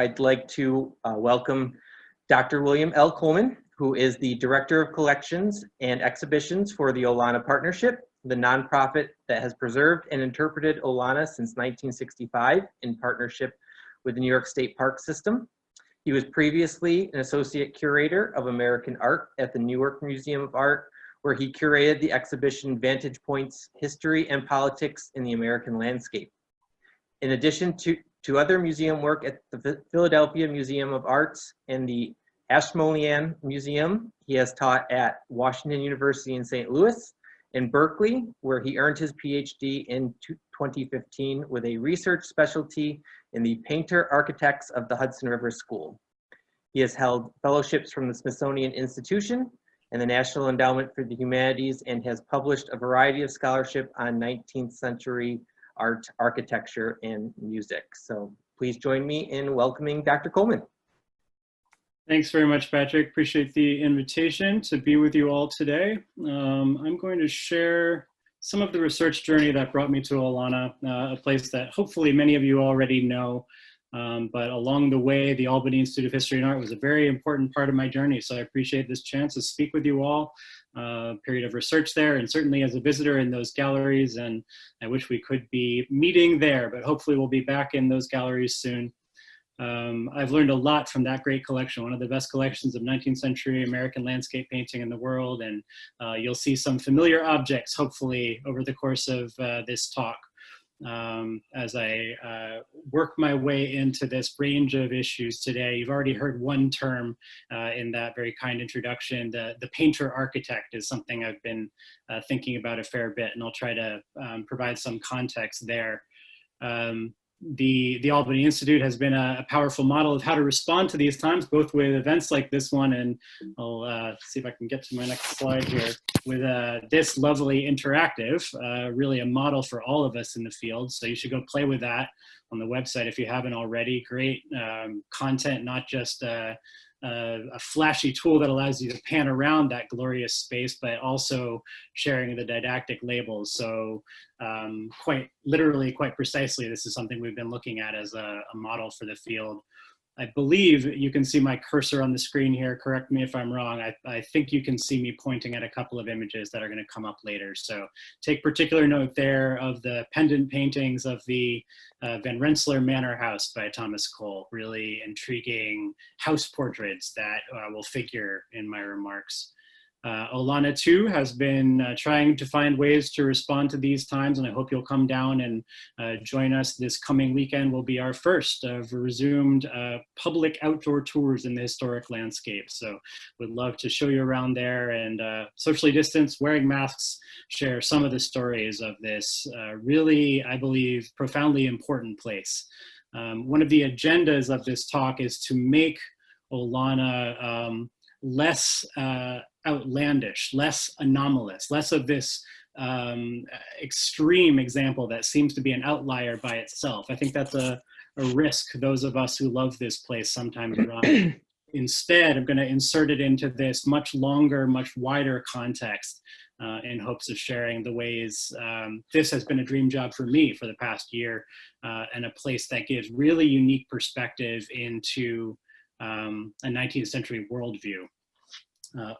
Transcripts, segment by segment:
I'd like to welcome Dr. William L. Coleman, who is the Director of Collections and Exhibitions for the Olana Partnership, the nonprofit that has preserved and interpreted Olana since 1965 in partnership with the New York State Park System. He was previously an Associate Curator of American Art at the Newark Museum of Art, where he curated the exhibition Vantage Points, History and Politics in the American Landscape. In addition to other museum work at the Philadelphia Museum of Arts and the Ashmolean Museum, he has taught at Washington University in St. Louis and Berkeley, where he earned his PhD in 2015 with a research specialty in the Painter Architects of the Hudson River School. He has held fellowships from the Smithsonian Institution and the National Endowment for the Humanities and has published a variety of scholarship on 19th century art, architecture, and music. So please join me in welcoming Dr. Coleman. Thanks very much, Patrick. Appreciate the invitation to be with you all today. I'm going to share some of the research journey that brought me to Olana, a place that hopefully many of you already know. But along the way, the Albany Institute of History and Art was a very important part of my journey. So I appreciate this chance to speak with you all, period of research there, and certainly as a visitor in those galleries. And I wish we could be meeting there, but hopefully we'll be back in those galleries soon. I've learned a lot from that great collection, one of the best collections of 19th century American landscape painting in the world. And you'll see some familiar objects, hopefully, over the course of this talk. As I work my way into this range of issues today. You've already heard one term in that very kind introduction. The painter architect is something I've been thinking about a fair bit, and I'll try to provide some context there. The Albany Institute has been a powerful model of how to respond to these times, both with events like this one, and I'll see if I can get to my next slide here, with this lovely interactive, really a model for all of us in the field. So you should go play with that on the website if you haven't already. Great content, not just a flashy tool that allows you to pan around that glorious space, but also sharing the didactic labels. So quite literally, quite precisely, this is something we've been looking at as a model for the field. I believe you can see my cursor on the screen here. Correct me if I'm wrong. I think you can see me pointing at a couple of images that are going to come up later. So take particular note there of the pendant paintings of the Van Rensselaer Manor House by Thomas Cole. Really intriguing house portraits that will figure in my remarks. Olana too has been trying to find ways to respond to these times, and I hope you'll come down and join us this coming weekend. Will be our first of resumed public outdoor tours in the historic landscape. So would love to show you around there and socially distanced, wearing masks, share some of the stories of this really, I believe, profoundly important place. One of the agendas of this talk is to make Olana less outlandish, less anomalous, less of this extreme example that seems to be an outlier by itself. I think that's a risk those of us who love this place sometimes run. Instead, I'm going to insert it into this much longer, much wider context in hopes of sharing the ways this has been a dream job for me for the past year, and a place that gives really unique perspective into a 19th century worldview.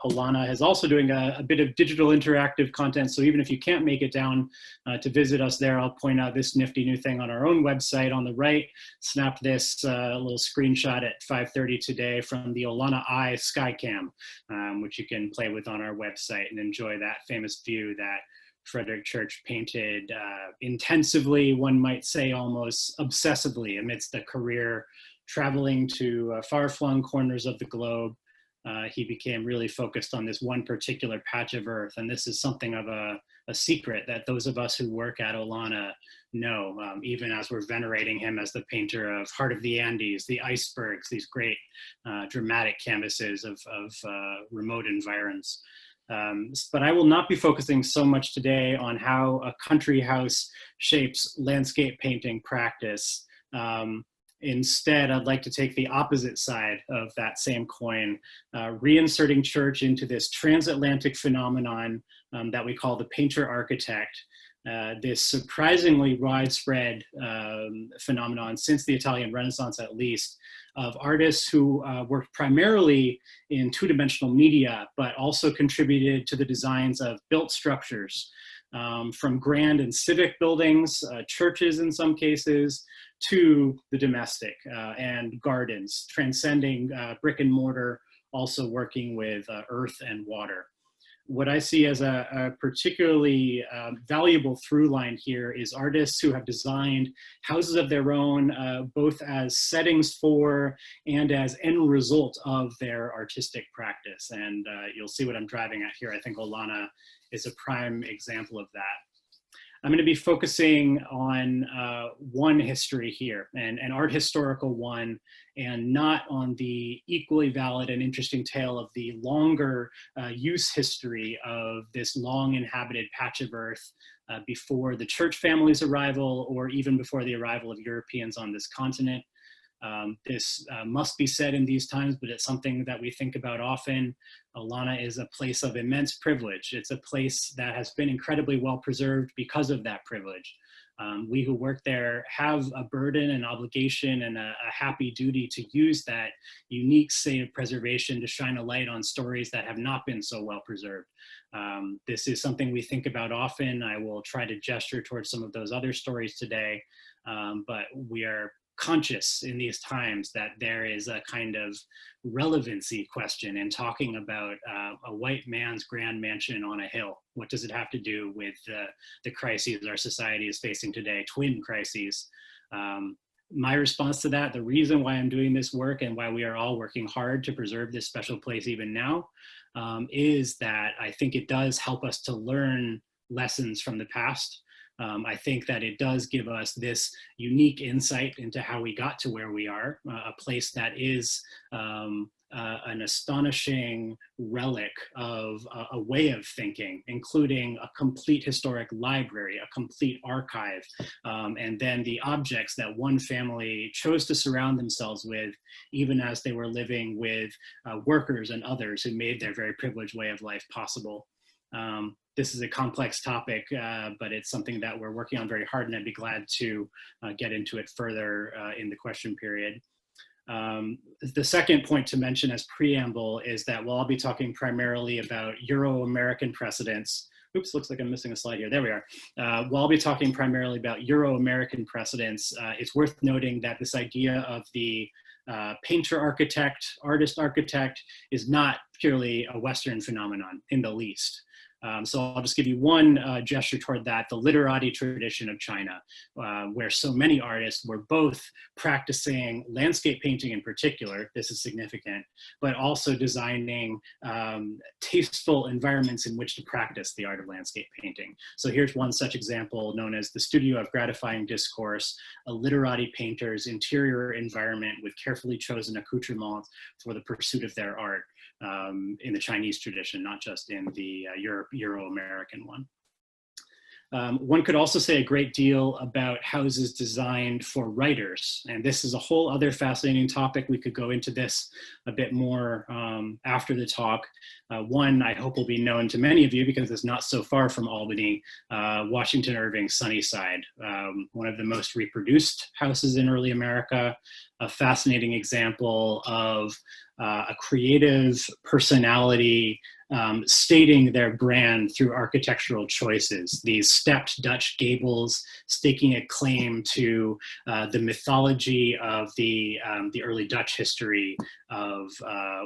Olana is also doing a bit of digital interactive content, so even if you can't make it down to visit us there, I'll point out this nifty new thing on our own website on the right. Snapped this little screenshot at 5:30 today from the Olana Eye Skycam, which you can play with on our website and enjoy that famous view that Frederick Church painted intensively, one might say almost obsessively, amidst a career traveling to far-flung corners of the globe. He became really focused on this one particular patch of earth, and this is something of a secret that those of us who work at Olana know, even as we're venerating him as the painter of Heart of the Andes, the icebergs, these great dramatic canvases of remote environs. But I will not be focusing so much today on how a country house shapes landscape painting practice. Instead, I'd like to take the opposite side of that same coin, reinserting church into this transatlantic phenomenon that we call the painter architect, this surprisingly widespread phenomenon since the Italian Renaissance, at least, of artists who worked primarily in two-dimensional media, but also contributed to the designs of built structures, from grand and civic buildings, churches in some cases, to the domestic and gardens, transcending brick and mortar, also working with earth and water. What I see as a particularly valuable through line here is artists who have designed houses of their own, both as settings for and as end result of their artistic practice. And you'll see what I'm driving at here. I think Olana is a prime example of that. I'm going to be focusing on one history here, an art historical one, and not on the equally valid and interesting tale of the longer use history of this long inhabited patch of earth before the church family's arrival, or even before the arrival of Europeans on this continent. This must be said in these times, but it's something that we think about often. Olana is a place of immense privilege. It's a place that has been incredibly well preserved because of that privilege. We who work there have a burden, an obligation, and a happy duty to use that unique state of preservation to shine a light on stories that have not been so well preserved. This is something we think about often. I will try to gesture towards some of those other stories today, but we are conscious in these times that there is a kind of relevancy question in talking about a white man's grand mansion on a hill. What does it have to do with the crises our society is facing today, twin crises? My response to that, the reason why I'm doing this work and why we are all working hard to preserve this special place even now, is that I think it does help us to learn lessons from the past. I think that it does give us this unique insight into how we got to where we are, a place that is an astonishing relic of a way of thinking, including a complete historic library, a complete archive, and then the objects that one family chose to surround themselves with, even as they were living with workers and others who made their very privileged way of life possible. This is a complex topic, but it's something that we're working on very hard, and I'd be glad to get into it further in the question period. The second point to mention as preamble is that while I'll be talking primarily about Euro-American precedents, oops, looks like I'm missing a slide here, there we are. While I'll be talking primarily about Euro-American precedents, it's worth noting that this idea of the painter-architect, artist-architect is not purely a Western phenomenon in the least. So I'll just give you one gesture toward that, the literati tradition of China, where so many artists were both practicing landscape painting in particular, this is significant, but also designing tasteful environments in which to practice the art of landscape painting. So here's one such example known as the Studio of Gratifying Discourse, a literati painter's interior environment with carefully chosen accoutrements for the pursuit of their art. In the Chinese tradition, not just in the Euro-American one. One could also say a great deal about houses designed for writers. And this is a whole other fascinating topic. We could go into this a bit more after the talk. One I hope will be known to many of you because it's not so far from Albany, Washington Irving's Sunnyside, one of the most reproduced houses in early America, a fascinating example of a creative personality stating their brand through architectural choices. These stepped Dutch gables staking a claim to the mythology of the early Dutch history of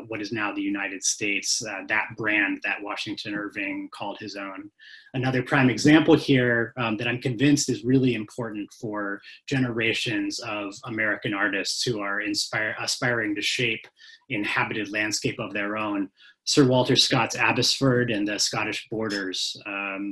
what is now the United States, that brand that Washington Irving called his own. Another prime example here that I'm convinced is really important for generations of American artists who are aspiring to shape inhabited landscape of their own. Sir Walter Scott's Abbotsford and the Scottish Borders.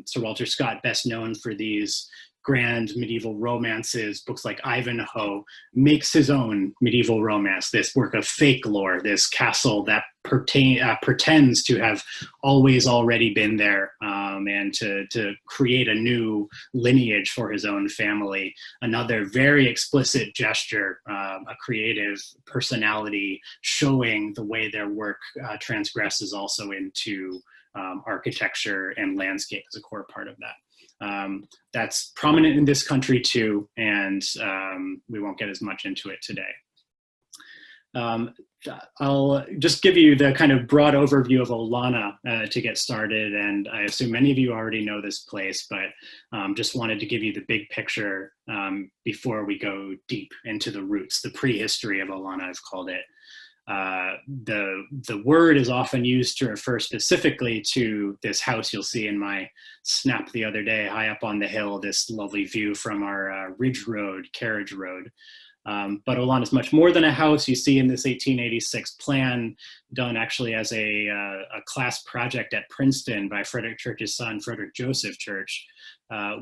Sir Walter Scott, best known for these grand medieval romances, books like Ivanhoe, makes his own medieval romance, this work of fake lore, this castle that pretends to have always already been there, and to create a new lineage for his own family. Another very explicit gesture, a creative personality showing the way their work transgresses also into architecture and landscape as a core part of that. That's prominent in this country too, and we won't get as much into it today. I'll just give you the kind of broad overview of Olana to get started, and I assume many of you already know this place, but just wanted to give you the big picture before we go deep into the roots, the prehistory of Olana, I've called it. The word is often used to refer specifically to this house you'll see in my snap the other day, high up on the hill, this lovely view from our Ridge Road, carriage road. But Olana is much more than a house. You see in this 1886 plan done actually as a class project at Princeton by Frederick Church's son, Frederick Joseph Church,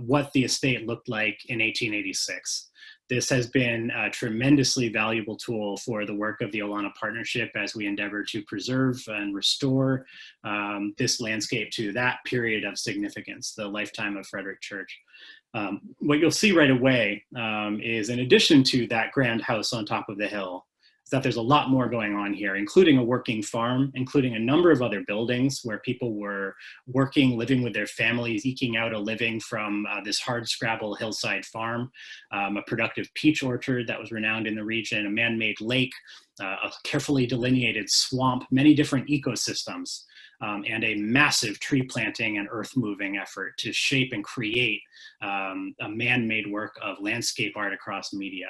what the estate looked like in 1886. This has been a tremendously valuable tool for the work of the Olana Partnership as we endeavor to preserve and restore this landscape to that period of significance, the lifetime of Frederick Church. What you'll see right away is, in addition to that grand house on top of the hill, is that there's a lot more going on here, including a working farm, including a number of other buildings where people were working, living with their families, eking out a living from this hardscrabble hillside farm, a productive peach orchard that was renowned in the region, a man-made lake, a carefully delineated swamp, many different ecosystems, and a massive tree planting and earth moving effort to shape and create a man-made work of landscape art across media.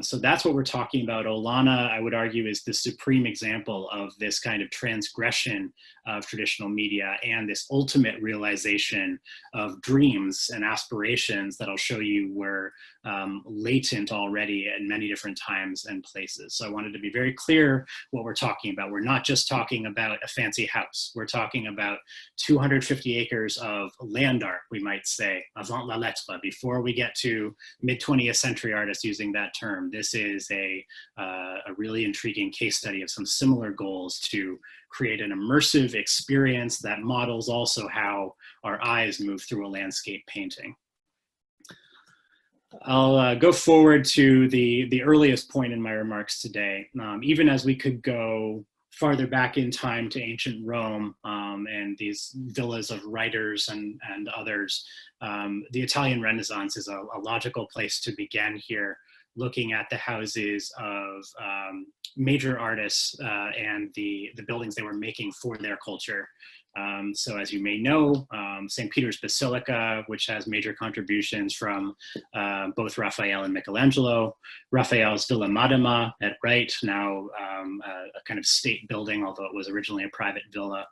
So that's what we're talking about. Olana, I would argue, is the supreme example of this kind of transgression of traditional media and this ultimate realization of dreams and aspirations that I'll show you were latent already at many different times and places. So I wanted to be very clear what we're talking about. We're not just talking about a fancy house. We're talking about 250 acres of land art, we might say, avant la lettre, before we get to mid-20th century artists using that term. This is a really intriguing case study of some similar goals to create an immersive experience that models also how our eyes move through a landscape painting. I'll go forward to the earliest point in my remarks today. Even as we could go farther back in time to ancient Rome and these villas of writers and others, the Italian Renaissance is a logical place to begin here, looking at the houses of major artists and the buildings they were making for their culture. So as you may know, St. Peter's Basilica, which has major contributions from both Raphael and Michelangelo, Raphael's Villa Madama at Right, now a kind of state building, although it was originally a private villa.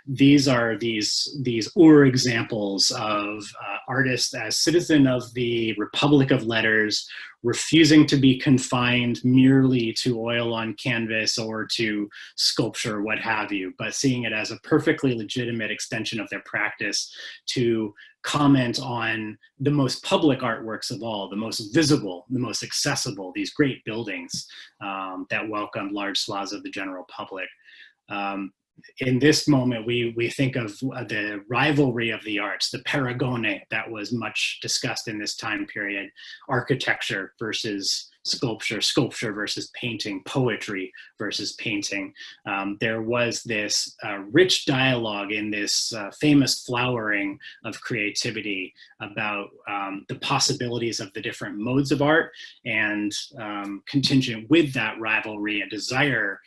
These are these examples of artists as citizen of the Republic of Letters, refusing to be confined merely to oil on canvas or to sculpture, what have you, but seeing it as a perfectly legitimate extension of their practice to comment on the most public artworks of all, the most visible, the most accessible, these great buildings that welcomed large swaths of the general public. In this moment, we think of the rivalry of the arts, the paragone that was much discussed in this time period, architecture versus sculpture, sculpture versus painting, poetry versus painting. There was this rich dialogue in this famous flowering of creativity about the possibilities of the different modes of art, and contingent with that rivalry, a desire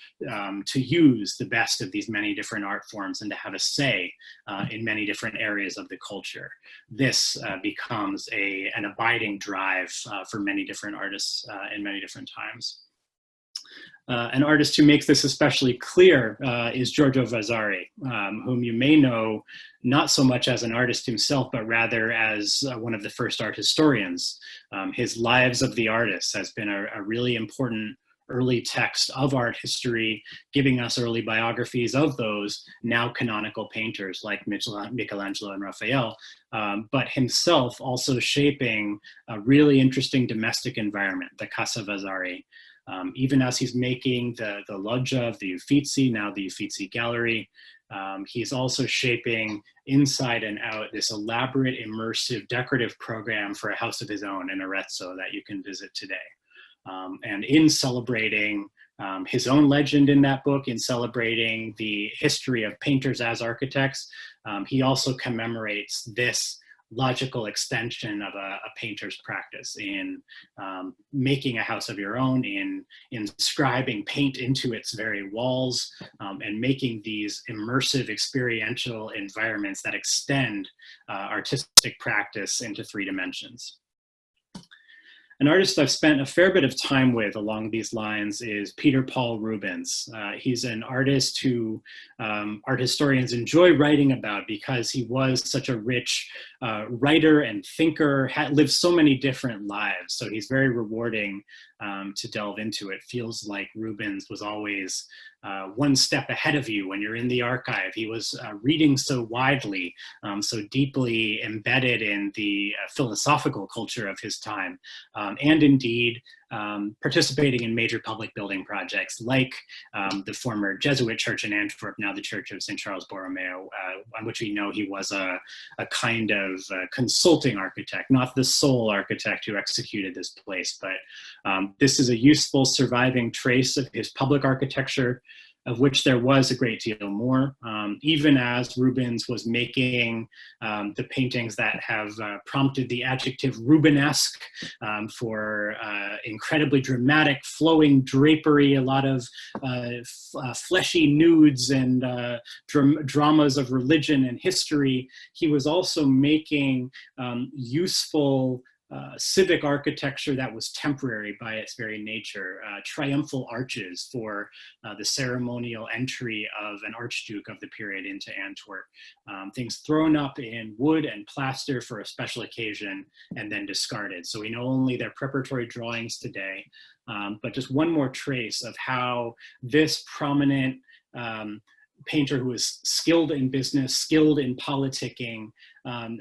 to use the best of these many different art forms and to have a say in many different areas of the culture. This becomes an abiding drive for many different artists in many different times. An artist who makes this especially clear is Giorgio Vasari, whom you may know not so much as an artist himself, but rather as one of the first art historians. His Lives of the Artists has been a really important early text of art history, giving us early biographies of those now canonical painters like Michelangelo and Raphael, but himself also shaping a really interesting domestic environment, the Casa Vasari. Even as he's making the loggia of the Uffizi, now the Uffizi Gallery, he's also shaping inside and out this elaborate, immersive, decorative program for a house of his own in Arezzo that you can visit today. And in celebrating his own legend in that book, in celebrating the history of painters as architects, he also commemorates this logical extension of a painter's practice in making a house of your own, in inscribing paint into its very walls, and making these immersive experiential environments that extend artistic practice into 3 dimensions. An artist I've spent a fair bit of time with along these lines is Peter Paul Rubens. He's an artist who art historians enjoy writing about because he was such a rich writer and thinker, lived so many different lives. So he's very rewarding to delve into. It feels like Rubens was always one step ahead of you when you're in the archive. He was reading so widely, so deeply embedded in the philosophical culture of his time, and indeed participating in major public building projects like the former Jesuit church in Antwerp, now the Church of St. Charles Borromeo, on which we know he was a kind of consulting architect, not the sole architect who executed this place, but this is a useful surviving trace of his public architecture, of which there was a great deal more. Even as Rubens was making the paintings that have prompted the adjective Rubenesque for incredibly dramatic, flowing drapery, a lot of fleshy nudes and dramas of religion and history, he was also making useful civic architecture that was temporary by its very nature, triumphal arches for the ceremonial entry of an archduke of the period into Antwerp, things thrown up in wood and plaster for a special occasion and then discarded. So we know only their preparatory drawings today, but just one more trace of how this prominent painter who was skilled in business, skilled in politicking,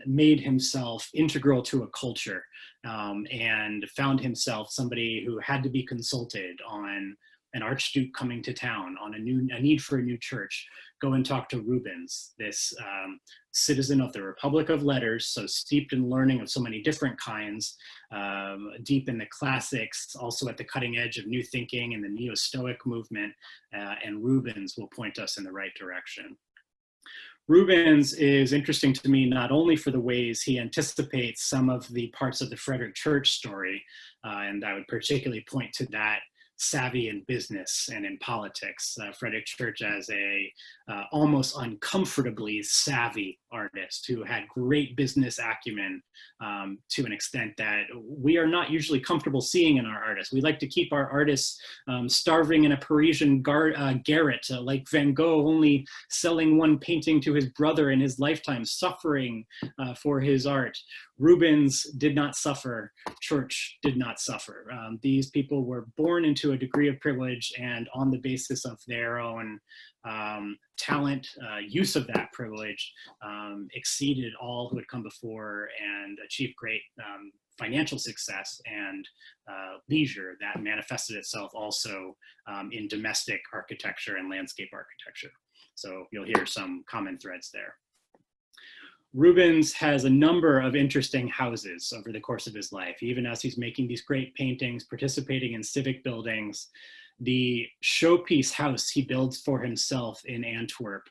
made himself integral to a culture, and found himself somebody who had to be consulted on an archduke coming to town, on a need for a new church. Go and talk to Rubens, this citizen of the Republic of Letters, so steeped in learning of so many different kinds, deep in the classics, also at the cutting edge of new thinking and the Neo-Stoic movement, and Rubens will point us in the right direction. Rubens is interesting to me not only for the ways he anticipates some of the parts of the Frederick Church story, and I would particularly point to that savvy in business and in politics. Frederick Church as a almost uncomfortably savvy artist who had great business acumen to an extent that we are not usually comfortable seeing in our artists. We like to keep our artists starving in a Parisian garret, like Van Gogh only selling one painting to his brother in his lifetime, suffering for his art. Rubens did not suffer. Church did not suffer. These people were born into a degree of privilege, and on the basis of their own talent, use of that privilege, exceeded all who had come before and achieved great financial success and leisure that manifested itself also in domestic architecture and landscape architecture. So you'll hear some common threads there. Rubens has a number of interesting houses over the course of his life, even as he's making these great paintings, participating in civic buildings. The showpiece house he builds for himself in Antwerp,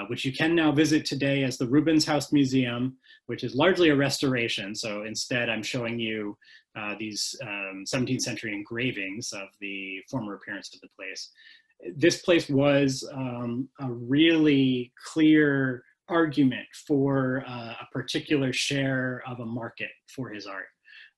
which you can now visit today as the Rubens House Museum, which is largely a restoration. So instead, I'm showing you these 17th century engravings of the former appearance of the place. This place was a really clear argument for a particular share of a market for his art.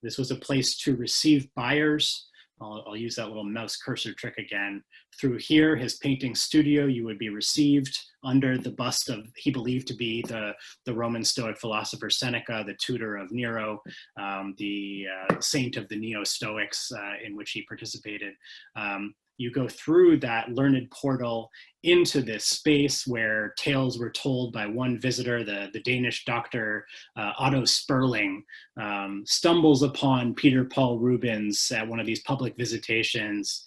This was a place to receive buyers. I'll use that little mouse cursor trick again. Through here, his painting studio, you would be received under the bust of, he believed to be the Roman Stoic philosopher Seneca, the tutor of Nero, the saint of the Neo-Stoics in which he participated. You go through that learned portal into this space where tales were told by one visitor, the Danish doctor Otto Sperling, stumbles upon Peter Paul Rubens at one of these public visitations,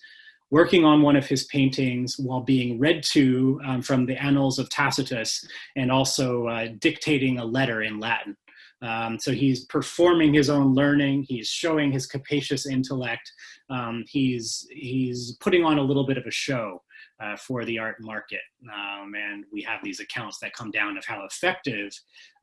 working on one of his paintings while being read to from the Annals of Tacitus, and also dictating a letter in Latin. So he's performing his own learning, he's showing his capacious intellect, he's putting on a little bit of a show for the art market. And we have these accounts that come down of how effective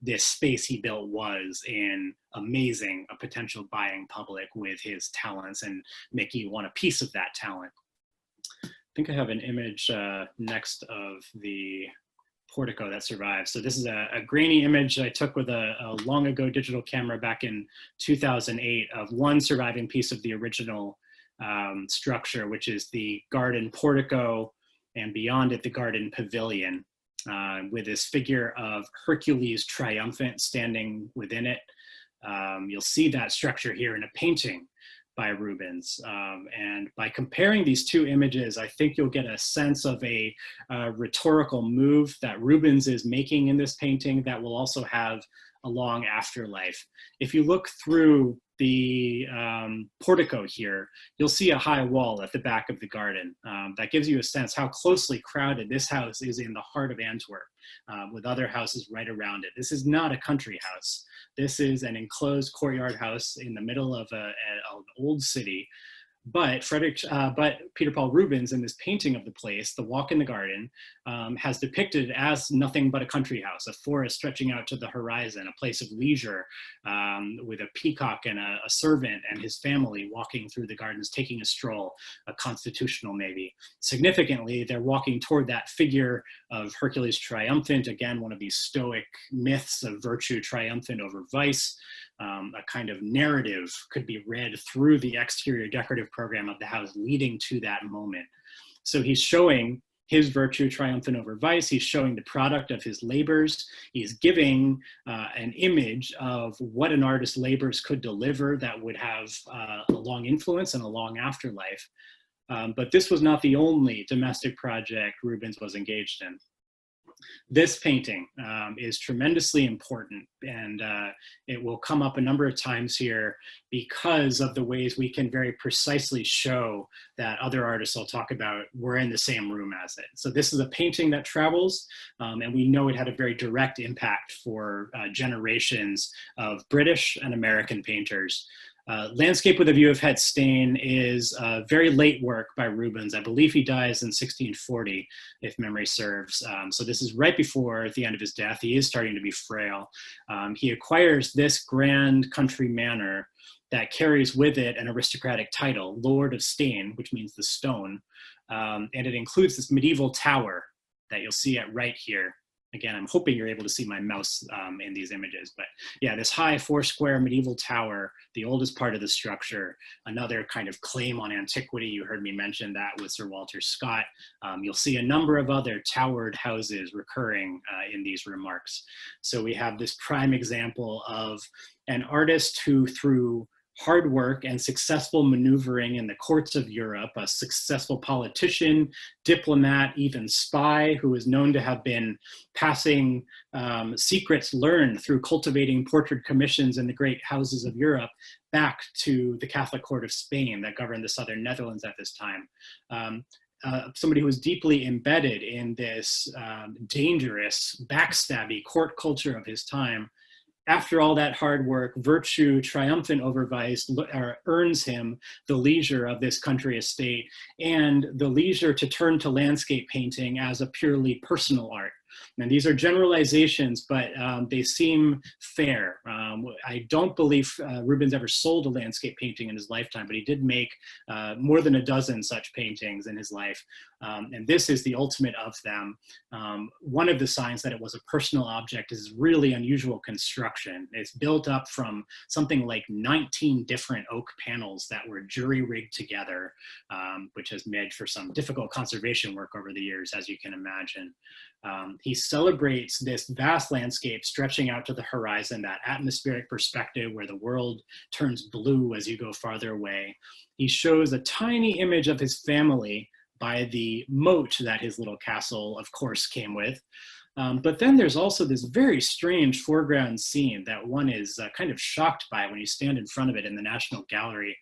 this space he built was in amazing a potential buying public with his talents and making you want a piece of that talent. I think I have an image next of the portico that survives. So this is a grainy image I took with a long ago digital camera back in 2008 of one surviving piece of the original structure, which is the garden portico, and beyond it, the garden pavilion, with this figure of Hercules triumphant standing within it. You'll see that structure here in a painting by Rubens. And by comparing these two images, I think you'll get a sense of a rhetorical move that Rubens is making in this painting that will also have a long afterlife. If you look through the portico here, you'll see a high wall at the back of the garden. That gives you a sense how closely crowded this house is in the heart of Antwerp, with other houses right around it. This is not a country house. This is an enclosed courtyard house in the middle of an old city. But Peter Paul Rubens, in this painting of the place, The Walk in the Garden, has depicted as nothing but a country house, a forest stretching out to the horizon, a place of leisure, with a peacock and a servant and his family walking through the gardens, taking a stroll, a constitutional maybe. Significantly, they're walking toward that figure of Hercules triumphant, again, one of these stoic myths of virtue triumphant over vice. A kind of narrative could be read through the exterior decorative program of the house leading to that moment. So he's showing his virtue triumphant over vice. He's showing the product of his labors. He's giving an image of what an artist's labors could deliver that would have a long influence and a long afterlife. But this was not the only domestic project Rubens was engaged in. This painting is tremendously important, and it will come up a number of times here because of the ways we can very precisely show that other artists I'll talk about were in the same room as it. So this is a painting that travels, and we know it had a very direct impact for generations of British and American painters. Landscape with a View of Het Steen is very late work by Rubens. I believe he dies in 1640, if memory serves. So this is right before the end of his death. He is starting to be frail. He acquires this grand country manor that carries with it an aristocratic title, Lord of Steen, which means the stone. And it includes this medieval tower that you'll see at right here. Again, I'm hoping you're able to see my mouse in these images, but yeah, this high 4-square medieval tower, the oldest part of the structure, another kind of claim on antiquity. You heard me mention that with Sir Walter Scott. You'll see a number of other towered houses recurring in these remarks. So we have this prime example of an artist who, through hard work and successful maneuvering in the courts of Europe, a successful politician, diplomat, even spy, who is known to have been passing secrets learned through cultivating portrait commissions in the great houses of Europe back to the Catholic court of Spain that governed the southern Netherlands at this time. Somebody who was deeply embedded in this dangerous, backstabby court culture of his time. After all that hard work, virtue triumphant over vice earns him the leisure of this country estate and the leisure to turn to landscape painting as a purely personal art. And these are generalizations, but they seem fair. I don't believe Rubens ever sold a landscape painting in his lifetime, but he did make more than a dozen such paintings in his life. And this is the ultimate of them. One of the signs that it was a personal object is really unusual construction. It's built up from something like 19 different oak panels that were jury-rigged together, which has made for some difficult conservation work over the years, as you can imagine. He celebrates this vast landscape stretching out to the horizon, that atmospheric perspective where the world turns blue as you go farther away. He shows a tiny image of his family by the moat that his little castle, of course, came with. But then there's also this very strange foreground scene that one is kind of shocked by when you stand in front of it in the National Gallery.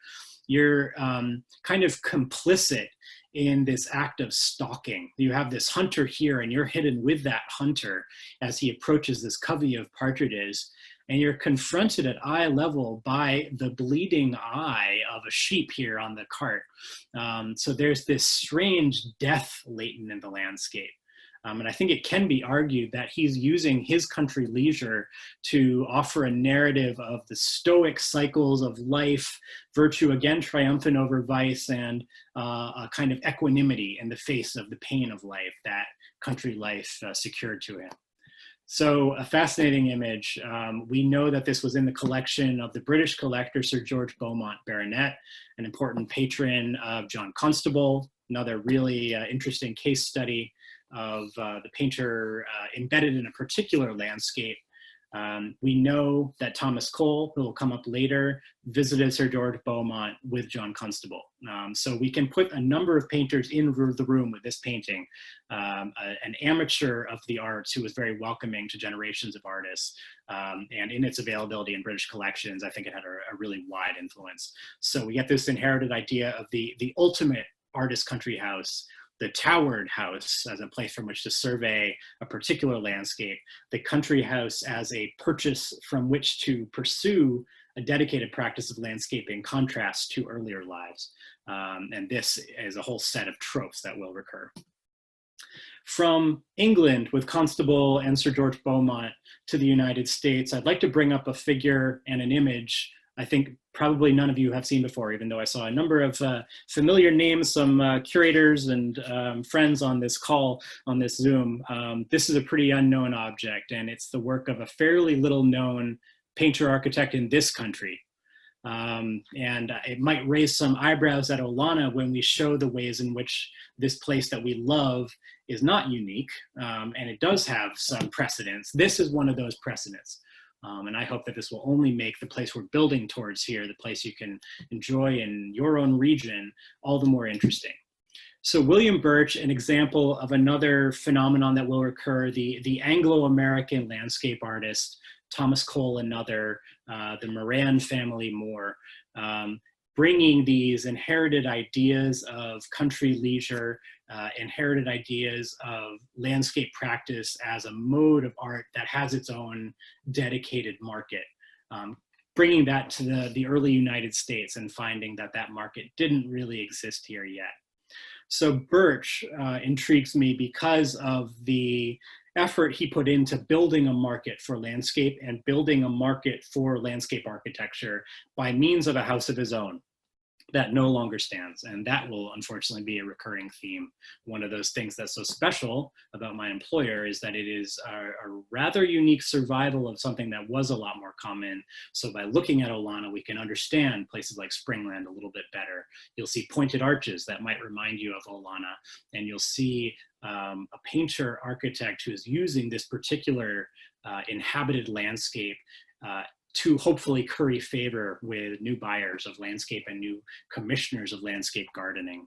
You're kind of complicit in this act of stalking. You have this hunter here and you're hidden with that hunter as he approaches this covey of partridges. and you're confronted at eye level by the bleeding eye of a sheep here on the cart. So there's this strange death latent in the landscape. And I think it can be argued that he's using his country leisure to offer a narrative of the stoic cycles of life, virtue again triumphant over vice, and a kind of equanimity in the face of the pain of life that country life secured to him. So a fascinating image. We know that this was in the collection of the British collector, Sir George Beaumont Baronet, an important patron of John Constable, another really interesting case study of the painter embedded in a particular landscape. We know that Thomas Cole, who will come up later, visited Sir George Beaumont with John Constable. So we can put a number of painters in the room with this painting. An amateur of the arts who was very welcoming to generations of artists. And in its availability in British collections, I think it had a really wide influence. So we get this inherited idea of the ultimate artist country house, the towered house as a place from which to survey a particular landscape, the country house as a purchase from which to pursue a dedicated practice of landscape in contrast to earlier lives. And this is a whole set of tropes that will recur. From England with Constable and Sir George Beaumont to the United States, I'd like to bring up a figure and an image I think probably none of you have seen before, even though I saw a number of familiar names, some curators and friends on this call, on this Zoom. This is a pretty unknown object, and it's the work of a fairly little known painter architect in this country. And it might raise some eyebrows at Olana when we show the ways in which this place that we love is not unique, and it does have some precedents. This is one of those precedents. And I hope that this will only make the place we're building towards here, the place you can enjoy in your own region, all the more interesting. So William Birch, an example of another phenomenon that will recur, the Anglo-American landscape artist, Thomas Cole, another, the Moran family more, bringing these inherited ideas of country leisure, inherited ideas of landscape practice as a mode of art that has its own dedicated market, bringing that to the early United States and finding that that market didn't really exist here yet. So Birch intrigues me because of the effort he put into building a market for landscape and building a market for landscape architecture by means of a house of his own that no longer stands. And that will unfortunately be a recurring theme. One of those things that's so special about my employer is that it is a rather unique survival of something that was a lot more common. So by looking at Olana, we can understand places like Springland a little bit better. You'll see pointed arches that might remind you of Olana, and you'll see a painter architect who is using this particular inhabited landscape to hopefully curry favor with new buyers of landscape and new commissioners of landscape gardening.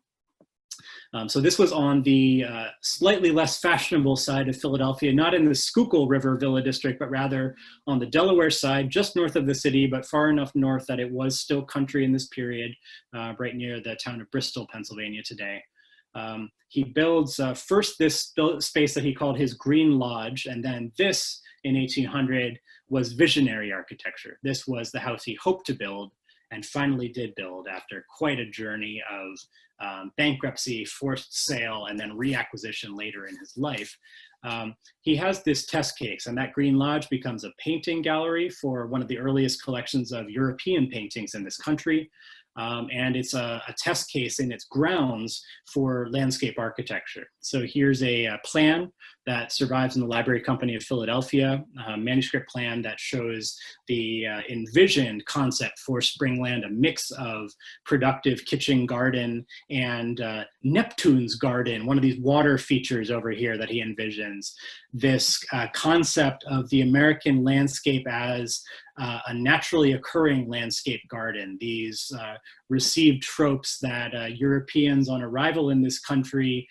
So this was on the slightly less fashionable side of Philadelphia, not in the Schuylkill River Villa District, but rather on the Delaware side, just north of the city, but far enough north that it was still country in this period, right near the town of Bristol, Pennsylvania today. He builds first this space that he called his Green Lodge, and then this in 1800 was visionary architecture. This was the house he hoped to build and finally did build after quite a journey of bankruptcy, forced sale, and then reacquisition later in his life. He has this test case, and that Green Lodge becomes a painting gallery for one of the earliest collections of European paintings in this country. And it's a test case in its grounds for landscape architecture. So here's a plan that survives in the Library Company of Philadelphia, a manuscript plan that shows the envisioned concept for Springland, a mix of productive kitchen garden and Neptune's garden, one of these water features over here that he envisions. This concept of the American landscape as a naturally occurring landscape garden, these received tropes that Europeans on arrival in this country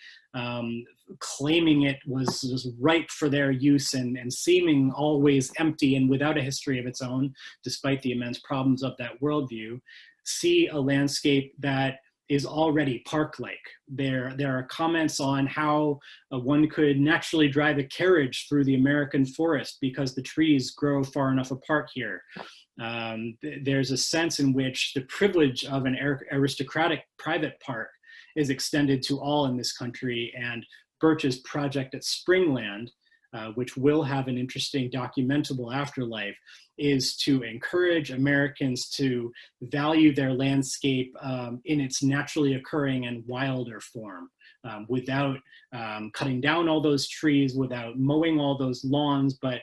claiming it was ripe for their use and seeming always empty and without a history of its own, despite the immense problems of that worldview, see a landscape that is already park-like. There are comments on how one could naturally drive a carriage through the American forest because the trees grow far enough apart here. There's a sense in which the privilege of an aristocratic private park is extended to all in this country, and Birch's project at Springland, which will have an interesting documentable afterlife, is to encourage Americans to value their landscape in its naturally occurring and wilder form, without cutting down all those trees, without mowing all those lawns, but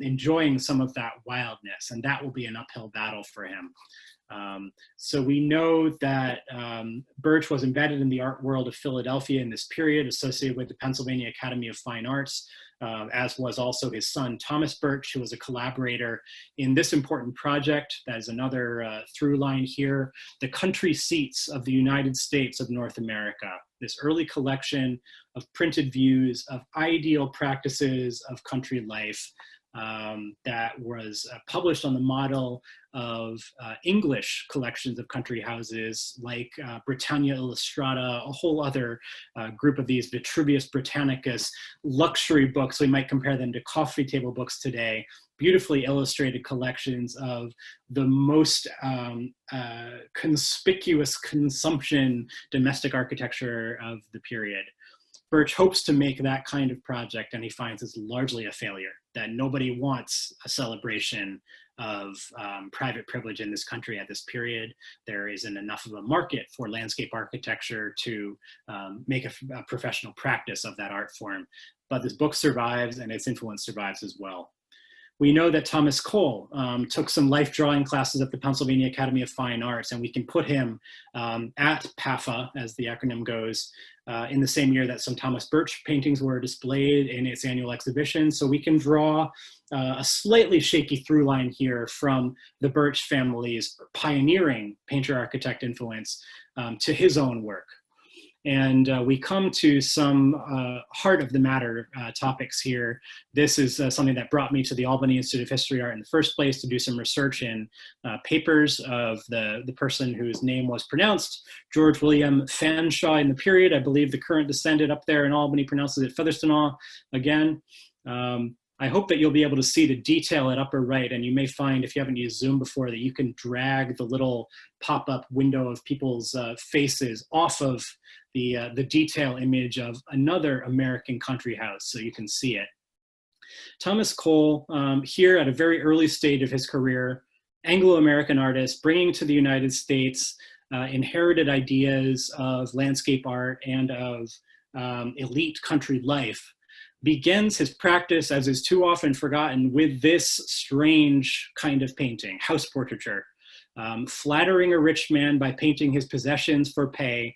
enjoying some of that wildness. And that will be an uphill battle for him. So we know that Birch was embedded in the art world of Philadelphia in this period, associated with the Pennsylvania Academy of Fine Arts, as was also his son, Thomas Birch, who was a collaborator in this important project. That is another through line here, the country seats of the United States of North America. This early collection of printed views of ideal practices of country life that was published on the model of English collections of country houses like Britannia Illustrata, a whole other group of these Vitruvius Britannicus luxury books. We might compare them to coffee table books today, beautifully illustrated collections of the most conspicuous consumption domestic architecture of the period. Birch hopes to make that kind of project, and he finds it's largely a failure, that nobody wants a celebration of private privilege in this country at this period. There isn't enough of a market for landscape architecture to make a professional practice of that art form. But this book survives, and its influence survives as well. We know that Thomas Cole took some life drawing classes at the Pennsylvania Academy of Fine Arts, and we can put him at PAFA, as the acronym goes, in the same year that some Thomas Birch paintings were displayed in its annual exhibition. So we can draw a slightly shaky through line here from the Birch family's pioneering painter-architect influence to his own work. And we come to some heart of the matter topics here. This is something that brought me to the Albany Institute of History Art in the first place, to do some research in papers of the person whose name was pronounced George William Fanshawe in the period. I believe the current descendant up there in Albany pronounces it Featherstonaw again. I hope that you'll be able to see the detail at upper right, and you may find, if you haven't used Zoom before, that you can drag the little pop-up window of people's faces off of the detail image of another American country house, so you can see it. Thomas Cole, here at a very early stage of his career, Anglo-American artist, bringing to the United States inherited ideas of landscape art and of elite country life, begins his practice, as is too often forgotten, with this strange kind of painting, house portraiture. Flattering a rich man by painting his possessions for pay.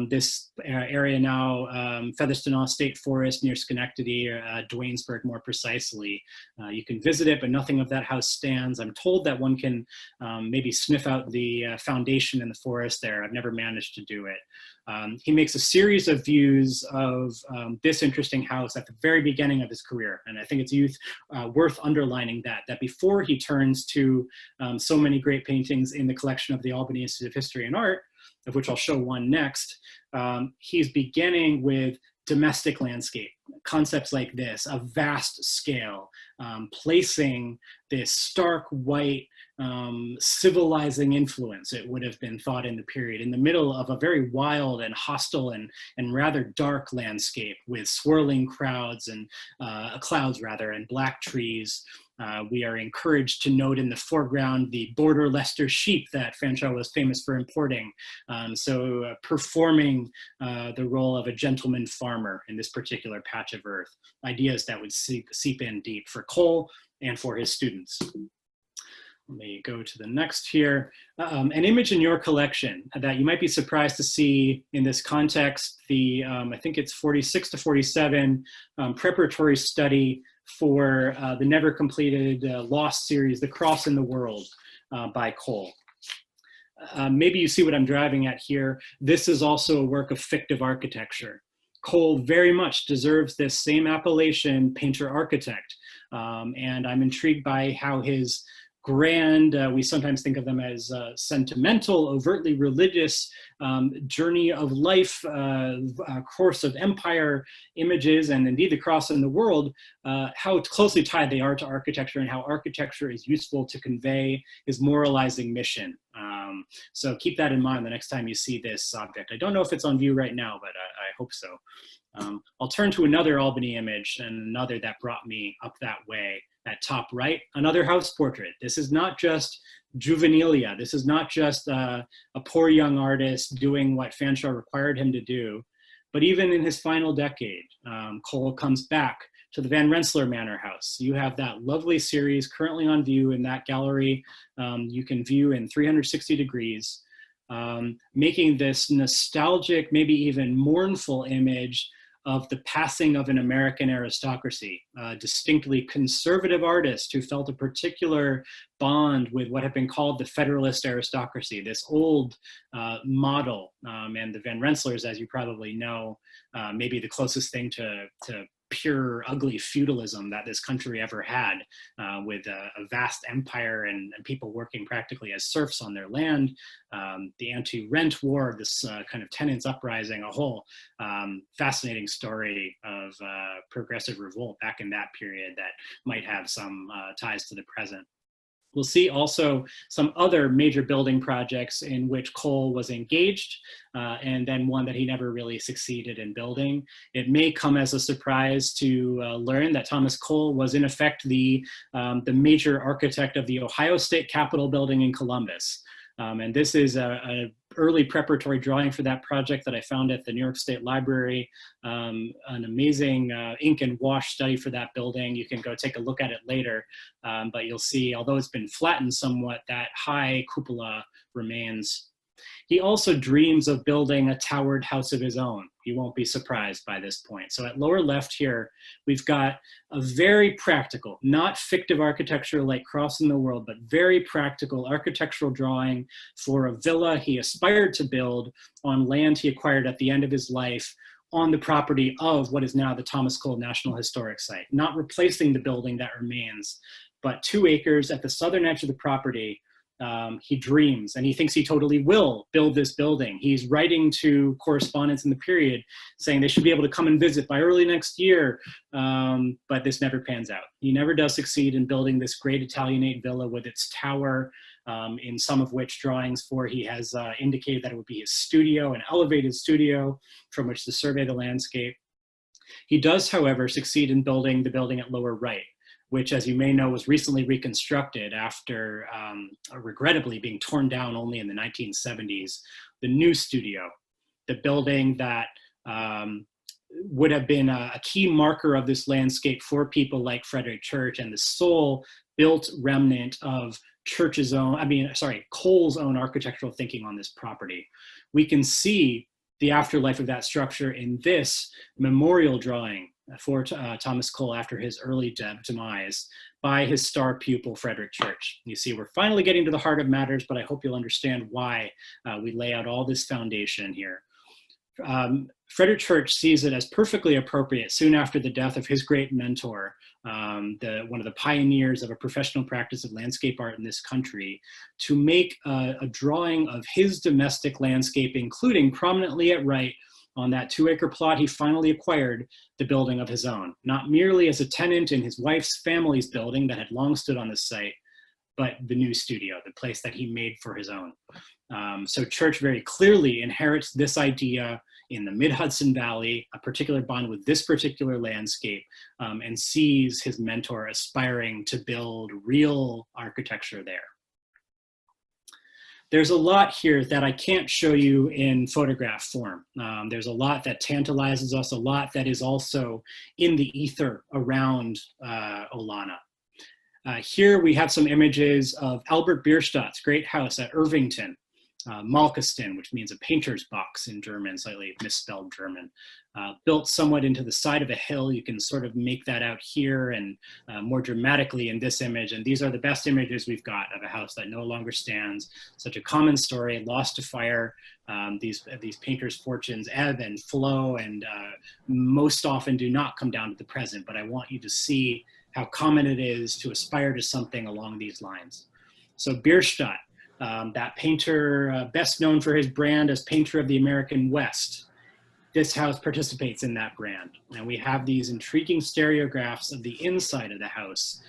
This area now, Featherstonaw State Forest near Schenectady, or Duanesburg more precisely. You can visit it, but nothing of that house stands. I'm told that one can maybe sniff out the foundation in the forest there. I've never managed to do it. He makes a series of views of this interesting house at the very beginning of his career. And I think it's worth underlining that before he turns to so many great paintings in the collection of the Albany Institute of History and Art, of which I'll show one next, he's beginning with domestic landscape, concepts like this, a vast scale, placing this stark white civilizing influence, it would have been thought in the period, in the middle of a very wild and hostile and rather dark landscape with swirling clouds and black trees. We are encouraged to note in the foreground the border Leicester sheep that Fanshawe was famous for importing. Performing the role of a gentleman farmer in this particular patch of earth, ideas that would seep in deep for Cole and for his students. Let me go to the next here. An image in your collection that you might be surprised to see in this context, I think it's 46 to 47 preparatory study for the never completed Lost series, The Cross in the World by Cole. Maybe you see what I'm driving at here. This is also a work of fictive architecture. Cole very much deserves this same appellation, painter-architect. And I'm intrigued by how his grand, we sometimes think of them as sentimental, overtly religious journey of life, course of empire images, and indeed the cross in the world, how closely tied they are to architecture and how architecture is useful to convey his moralizing mission. So keep that in mind the next time you see this object. I don't know if it's on view right now, but I hope so. I'll turn to another Albany image, and another that brought me up that way, at top right, another house portrait. This is not just juvenilia. This is not just a poor young artist doing what Fanshawe required him to do, but even in his final decade, Cole comes back to the Van Rensselaer Manor House. You have that lovely series currently on view in that gallery. You can view in 360 degrees, making this nostalgic, maybe even mournful image of the passing of an American aristocracy, a distinctly conservative artist who felt a particular bond with what had been called the Federalist aristocracy, this old model. And the Van Rensselaers, as you probably know, maybe the closest thing to pure ugly feudalism that this country ever had, with a vast empire and people working practically as serfs on their land, the anti-rent war, this kind of tenants uprising, a whole fascinating story of progressive revolt back in that period that might have some ties to the present. We'll see also some other major building projects in which Cole was engaged, and then one that he never really succeeded in building. It may come as a surprise to learn that Thomas Cole was in effect the major architect of the Ohio State Capitol building in Columbus. And this is an early preparatory drawing for that project that I found at the New York State Library. An amazing ink and wash study for that building. You can go take a look at it later, but you'll see, although it's been flattened somewhat, that high cupola remains. He also dreams of building a towered house of his own. You won't be surprised by this point. So at lower left here, we've got a very practical, not fictive architecture like Cross in the World, but very practical architectural drawing for a villa he aspired to build on land he acquired at the end of his life on the property of what is now the Thomas Cole National Historic Site, not replacing the building that remains, but 2 acres at the southern edge of the property. He dreams and he thinks he totally will build this building. He's writing to correspondents in the period saying they should be able to come and visit by early next year, but this never pans out. He never does succeed in building this great Italianate villa with its tower, in some of which drawings for he has indicated that it would be his studio, an elevated studio from which to survey the landscape. He does, however, succeed in building the building at lower right, which, as you may know, was recently reconstructed after regrettably being torn down only in the 1970s. The new studio, the building that would have been a key marker of this landscape for people like Frederick Church, and the sole built remnant of Cole's own architectural thinking on this property. We can see the afterlife of that structure in this memorial drawing for Thomas Cole after his early demise by his star pupil, Frederick Church. You see, we're finally getting to the heart of matters, but I hope you'll understand why we lay out all this foundation here. Frederick Church sees it as perfectly appropriate soon after the death of his great mentor, one of the pioneers of a professional practice of landscape art in this country, to make a drawing of his domestic landscape, including prominently at right on that 2-acre plot he finally acquired, the building of his own, not merely as a tenant in his wife's family's building that had long stood on the site, but the new studio, the place that he made for his own. So Church very clearly inherits this idea in the mid-Hudson Valley, a particular bond with this particular landscape, and sees his mentor aspiring to build real architecture there. There's a lot here that I can't show you in photograph form. There's a lot that tantalizes us, a lot that is also in the ether around Olana. Here we have some images of Albert Bierstadt's great house at Irvington, Malkasten, which means a painter's box in German, slightly misspelled German. Built somewhat into the side of a hill. You can sort of make that out here and more dramatically in this image. And these are the best images we've got of a house that no longer stands. Such a common story, lost to fire. These painters' fortunes ebb and flow and most often do not come down to the present, but I want you to see how common it is to aspire to something along these lines. So Bierstadt, That painter, best known for his brand as painter of the American West. This house participates in that brand. And we have these intriguing stereographs of the inside of the house.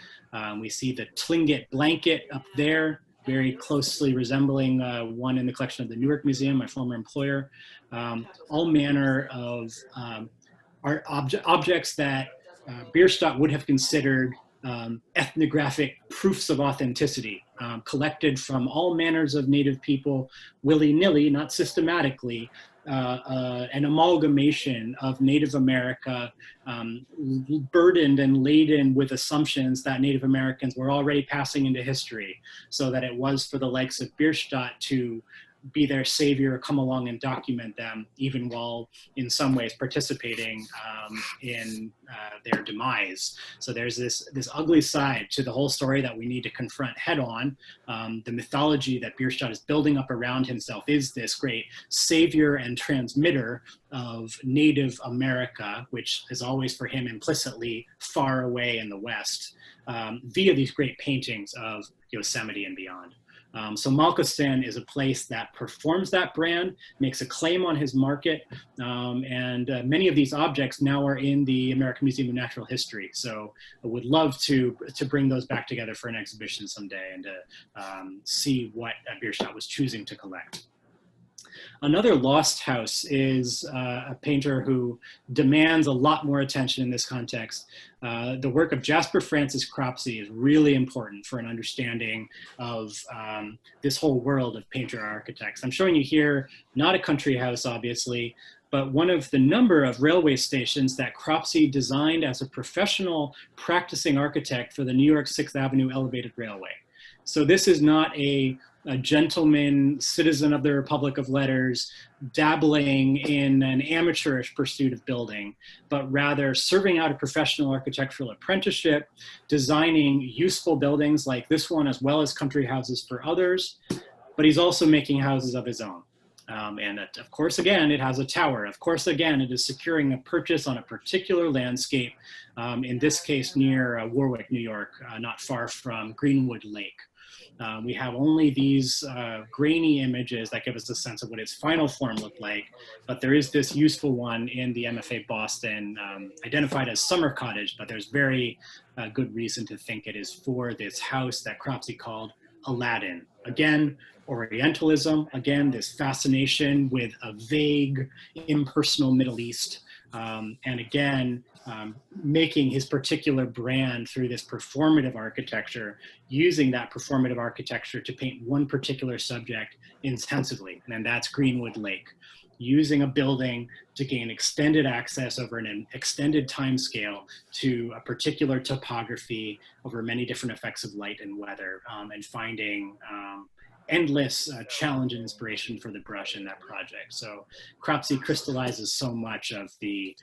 We see the Tlingit blanket up there, very closely resembling one in the collection of the Newark Museum, my former employer. All manner of art objects that Bierstadt would have considered ethnographic proofs of authenticity, collected from all manners of Native people, willy-nilly, not systematically, an amalgamation of Native America, burdened and laden with assumptions that Native Americans were already passing into history, so that it was for the likes of Bierstadt to be their savior, come along and document them, even while in some ways participating in their demise. So there's this ugly side to the whole story that we need to confront head on. The mythology that Bierstadt is building up around himself is this great savior and transmitter of Native America, which is always for him implicitly far away in the West, via these great paintings of Yosemite and beyond. So Malkastan is a place that performs that brand, makes a claim on his market, and many of these objects now are in the American Museum of Natural History. So I would love to bring those back together for an exhibition someday and to see what Bierstadt was choosing to collect. Another lost house is a painter who demands a lot more attention in this context. The work of Jasper Francis Cropsey is really important for an understanding of this whole world of painter architects. I'm showing you here, not a country house, obviously, but one of the number of railway stations that Cropsey designed as a professional practicing architect for the New York 6th Avenue Elevated Railway. So this is not a gentleman, citizen of the Republic of Letters, dabbling in an amateurish pursuit of building, but rather serving out a professional architectural apprenticeship, designing useful buildings like this one, as well as country houses for others. But he's also making houses of his own. And of course, again, it has a tower. Of course, again, it is securing a purchase on a particular landscape, in this case near Warwick, New York, not far from Greenwood Lake. We have only these grainy images that give us a sense of what its final form looked like, but there is this useful one in the MFA Boston identified as Summer Cottage, but there's very good reason to think it is for this house that Cropsey called Aladdin. Again, Orientalism, again, this fascination with a vague, impersonal Middle East, and again, making his particular brand through this performative architecture, using that performative architecture to paint one particular subject intensively, and that's Greenwood Lake, using a building to gain extended access over an extended time scale to a particular topography over many different effects of light and weather, and finding endless challenge and inspiration for the brush in that project. So Cropsey crystallizes so much of the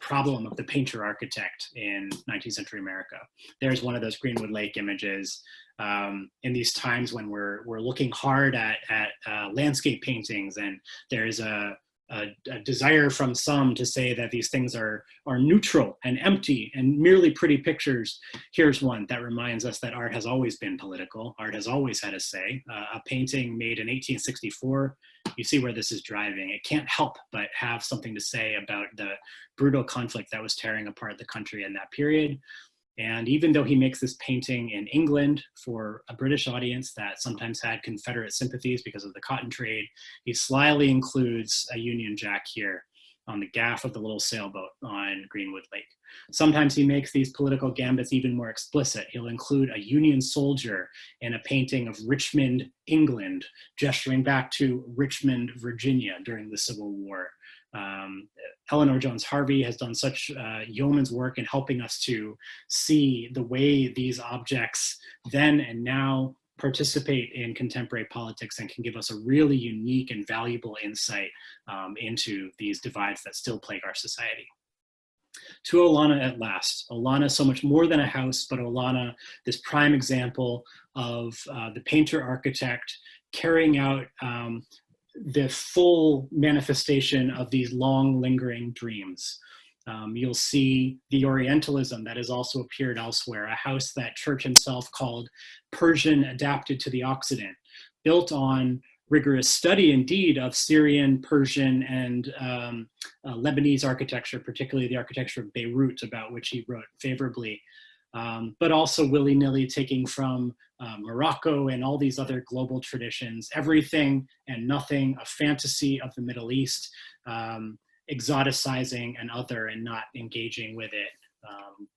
problem of the painter architect in 19th century America. There's one of those Greenwood Lake images in these times when we're looking hard at landscape paintings, and there's a desire from some to say that these things are neutral and empty and merely pretty pictures. Here's one that reminds us that art has always been political. Art has always had a say. A painting made in 1864, you see where this is driving. It can't help but have something to say about the brutal conflict that was tearing apart the country in that period. And even though he makes this painting in England for a British audience that sometimes had Confederate sympathies because of the cotton trade, he slyly includes a Union Jack here on the gaff of the little sailboat on Greenwood Lake. Sometimes he makes these political gambits even more explicit. He'll include a Union soldier in a painting of Richmond, England, gesturing back to Richmond, Virginia during the Civil War. Eleanor Jones Harvey has done such yeoman's work in helping us to see the way these objects then and now participate in contemporary politics, and can give us a really unique and valuable insight into these divides that still plague our society. To Olana at last. Olana, so much more than a house, but Olana, this prime example of the painter architect carrying out the full manifestation of these long lingering dreams. You'll see the Orientalism that has also appeared elsewhere, a house that Church himself called Persian adapted to the Occident, built on rigorous study indeed of Syrian, Persian, and Lebanese architecture, particularly the architecture of Beirut, about which he wrote favorably, but also willy-nilly taking from Morocco and all these other global traditions, everything and nothing, a fantasy of the Middle East, exoticizing and other and not engaging with it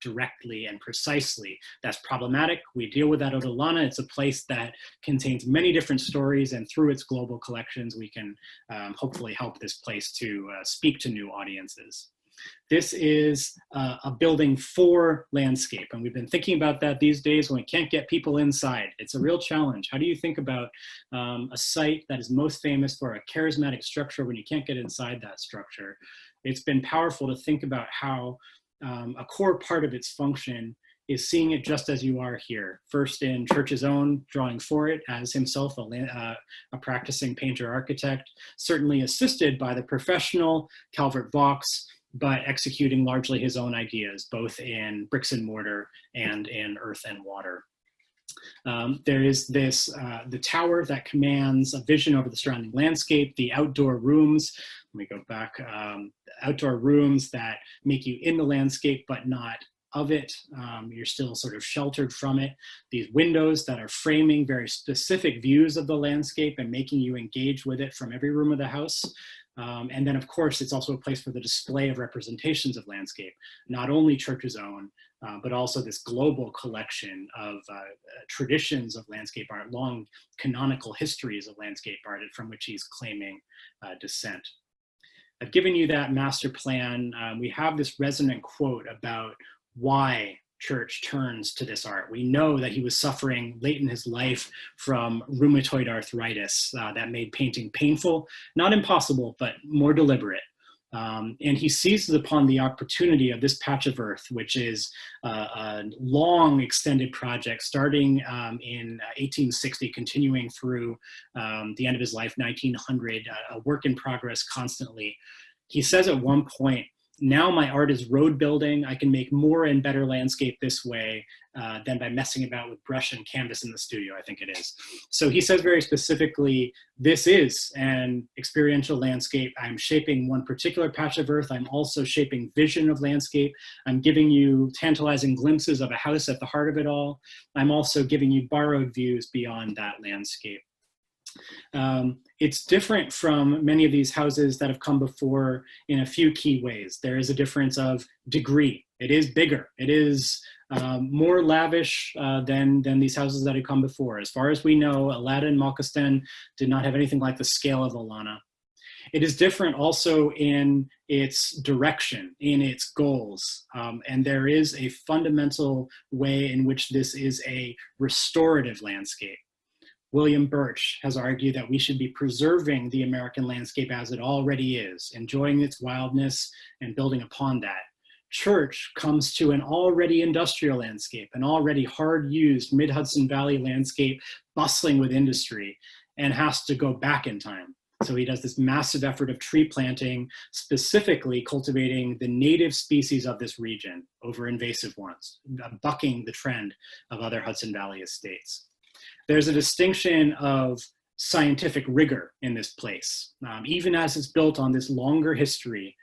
directly and precisely. That's problematic. We deal with that at Olana. It's a place that contains many different stories, and through its global collections, we can hopefully help this place to speak to new audiences. This is a building for landscape, and we've been thinking about that these days when we can't get people inside. It's a real challenge. How do you think about a site that is most famous for a charismatic structure when you can't get inside that structure? It's been powerful to think about how a core part of its function is seeing it just as you are here. First in Church's own drawing for it as himself a practicing painter architect, certainly assisted by the professional Calvert Vaux, but executing largely his own ideas, both in bricks and mortar and in earth and water. There is this, the tower that commands a vision over the surrounding landscape, the outdoor rooms. Let me go back. Outdoor rooms that make you in the landscape, but not of it. You're still sort of sheltered from it. These windows that are framing very specific views of the landscape and making you engage with it from every room of the house. And then, of course, it's also a place for the display of representations of landscape, not only Church's own, but also this global collection of traditions of landscape art, long canonical histories of landscape art from which he's claiming descent. I've given you that master plan. We have this resonant quote about why Church turns to this art. We know that he was suffering late in his life from rheumatoid arthritis that made painting painful, not impossible, but more deliberate. And he seizes upon the opportunity of this patch of earth, which is a long extended project starting in 1860, continuing through the end of his life, 1900, a work in progress constantly. He says at one point, now my art is road building. I can make more and better landscape this way than by messing about with brush and canvas in the studio, I think it is. So he says very specifically, this is an experiential landscape. I'm shaping one particular patch of earth. I'm also shaping vision of landscape. I'm giving you tantalizing glimpses of a house at the heart of it all. I'm also giving you borrowed views beyond that landscape. It's different from many of these houses that have come before in a few key ways. There is a difference of degree. It is bigger. It is more lavish than these houses that have come before. As far as we know, Aladdin, Malkastan did not have anything like the scale of Olana. It is different also in its direction, in its goals. And there is a fundamental way in which this is a restorative landscape. William Birch has argued that we should be preserving the American landscape as it already is, enjoying its wildness and building upon that. Church comes to an already industrial landscape, an already hard-used mid-Hudson Valley landscape bustling with industry, and has to go back in time. So he does this massive effort of tree planting, specifically cultivating the native species of this region over invasive ones, bucking the trend of other Hudson Valley estates. There's a distinction of scientific rigor in this place. Even as it's built on this longer history,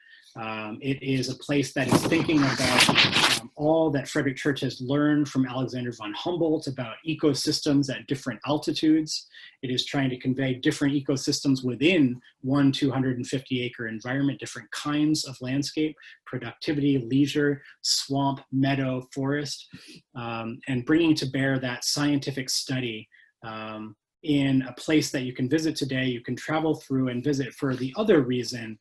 it is a place that is thinking about all that Frederick Church has learned from Alexander von Humboldt about ecosystems at different altitudes. It is trying to convey different ecosystems within one 250-acre environment, different kinds of landscape, productivity, leisure, swamp, meadow, forest, and bringing to bear that scientific study in a place that you can visit today, you can travel through and visit for the other reason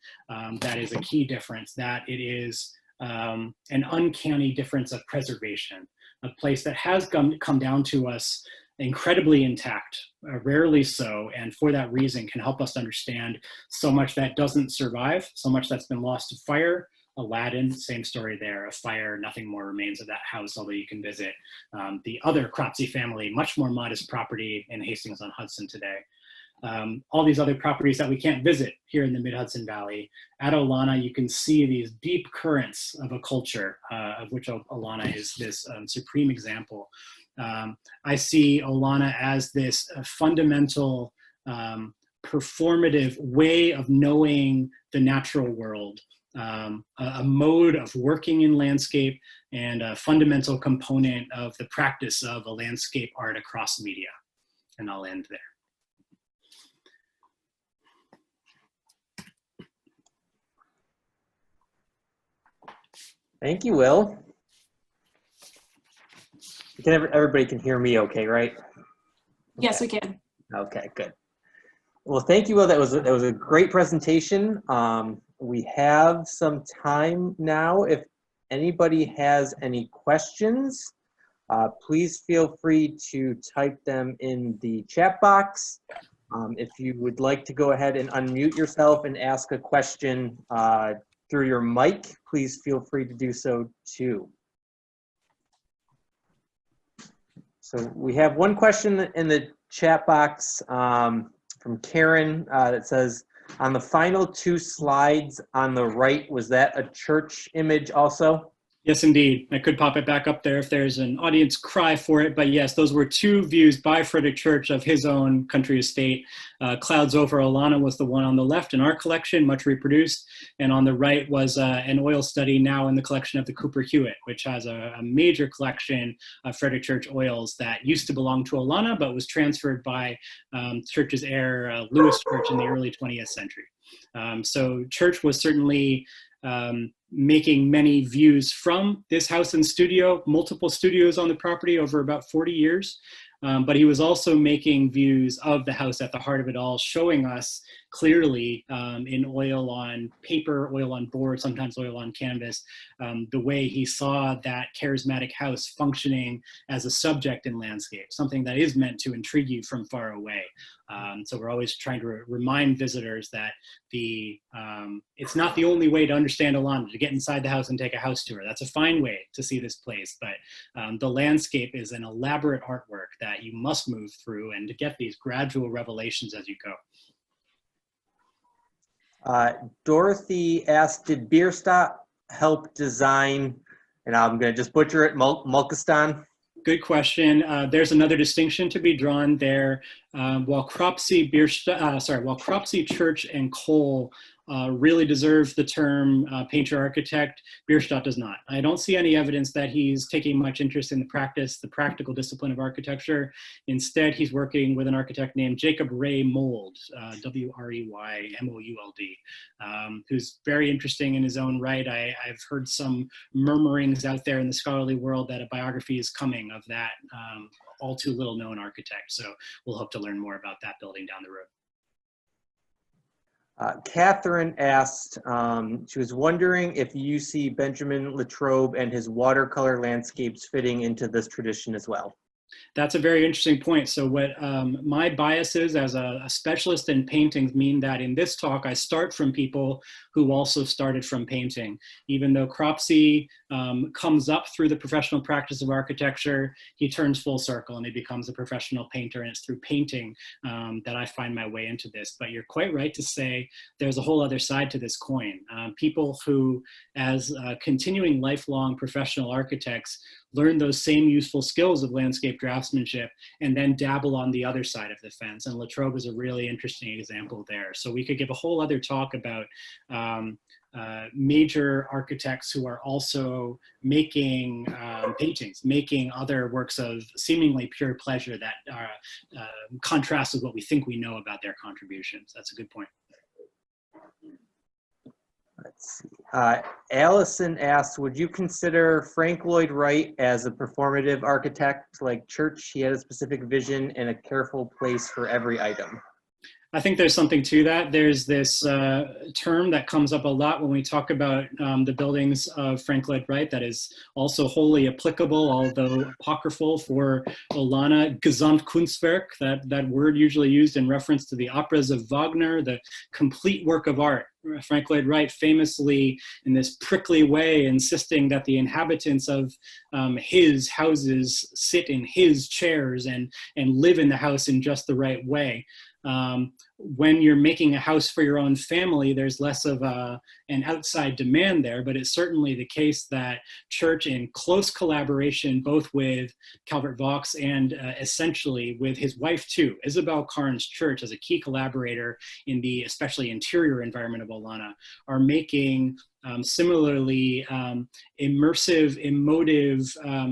that is a key difference, that it is an uncanny difference of preservation, a place that has come down to us incredibly intact, rarely so, and for that reason can help us understand so much that doesn't survive, so much that's been lost to fire. Aladdin, same story there, a fire, nothing more remains of that house, although you can visit the other Cropsey family, much more modest property in Hastings-on-Hudson today. All these other properties that we can't visit here in the mid-Hudson Valley. At Olana, you can see these deep currents of a culture, of which Olana is this supreme example. I see Olana as this fundamental performative way of knowing the natural world, a mode of working in landscape, and a fundamental component of the practice of a landscape art across media. And I'll end there. Thank you, Will. Everybody can hear me okay, right? Yes, we can. Okay, good. Well, thank you, Will. That was a great presentation. We have some time now. If anybody has any questions, please feel free to type them in the chat box. If you would like to go ahead and unmute yourself and ask a question through your mic, please feel free to do so too. So we have one question in the chat box from Karen that says, on the final 2 slides on the right, was that a church image also? Yes, indeed. I could pop it back up there if there's an audience cry for it. But yes, those were 2 views by Frederick Church of his own country estate. Clouds over Olana was the one on the left in our collection, much reproduced. And on the right was an oil study now in the collection of the Cooper Hewitt, which has a major collection of Frederick Church oils that used to belong to Olana, but was transferred by Church's heir, Lewis Church, in the early 20th century. So Church was certainly making many views from this house and studio, multiple studios on the property over about 40 years. But he was also making views of the house at the heart of it all, showing us clearly in oil on paper, oil on board, sometimes oil on canvas, the way he saw that charismatic house functioning as a subject in landscape, something that is meant to intrigue you from far away. So we're always trying to remind visitors that it's not the only way to understand Olana, to get inside the house and take a house tour. That's a fine way to see this place, but the landscape is an elaborate artwork that you must move through and to get these gradual revelations as you go. Dorothy asked, did Bierstadt help design, and I'm going to just butcher it, Mulkistan? Good question. There's another distinction to be drawn there. While Cropsey Church and Cole really deserve the term painter-architect, Bierstadt does not. I don't see any evidence that he's taking much interest in the practical discipline of architecture. Instead, he's working with an architect named Jacob Ray Mould, W-R-E-Y-M-O-U-L-D, who's very interesting in his own right. I've heard some murmurings out there in the scholarly world that a biography is coming of that all too little known architect. So we'll hope to learn more about that building down the road. Catherine asked, she was wondering if you see Benjamin Latrobe and his watercolor landscapes fitting into this tradition as well. That's a very interesting point. So what my biases as a specialist in paintings mean that in this talk, I start from people who also started from painting. Even though Cropsey comes up through the professional practice of architecture, he turns full circle and he becomes a professional painter, and it's through painting that I find my way into this. But you're quite right to say there's a whole other side to this coin. People who, as continuing lifelong professional architects, learn those same useful skills of landscape draftsmanship and then dabble on the other side of the fence. And Latrobe is a really interesting example there. So we could give a whole other talk about major architects who are also making paintings, making other works of seemingly pure pleasure that contrast with what we think we know about their contributions. That's a good point. Let's see. Allison asked, would you consider Frank Lloyd Wright as a performative architect like Church? He had a specific vision and a careful place for every item. I think there's something to that. There's this term that comes up a lot when we talk about the buildings of Frank Lloyd Wright that is also wholly applicable, although apocryphal, for Olana, Gesamtkunstwerk, that word usually used in reference to the operas of Wagner, the complete work of art. Frank Lloyd Wright famously, in this prickly way, insisting that the inhabitants of his houses sit in his chairs and live in the house in just the right way. When you're making a house for your own family, there's less of an outside demand there, but it's certainly the case that Church, in close collaboration, both with Calvert Vaux and essentially with his wife too, Isabel Carnes Church, as a key collaborator in the especially interior environment of Olana, are making similarly immersive, emotive,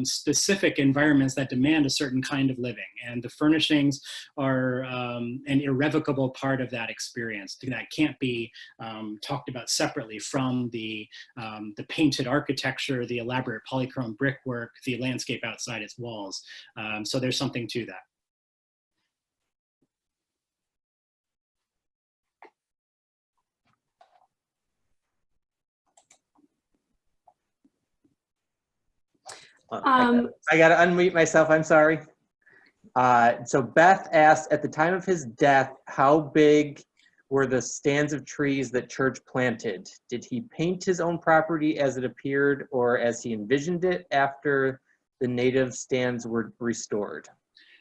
specific environments that demand a certain kind of living. And the furnishings are an irrevocable part of that experience that can't be talked about separately from the painted architecture, the elaborate polychrome brickwork, the landscape outside its walls. So there's something to that. I got to unmute myself. I'm sorry. So Beth asked, at the time of his death, how big were the stands of trees that Church planted? Did he paint his own property as it appeared or as he envisioned it after the native stands were restored?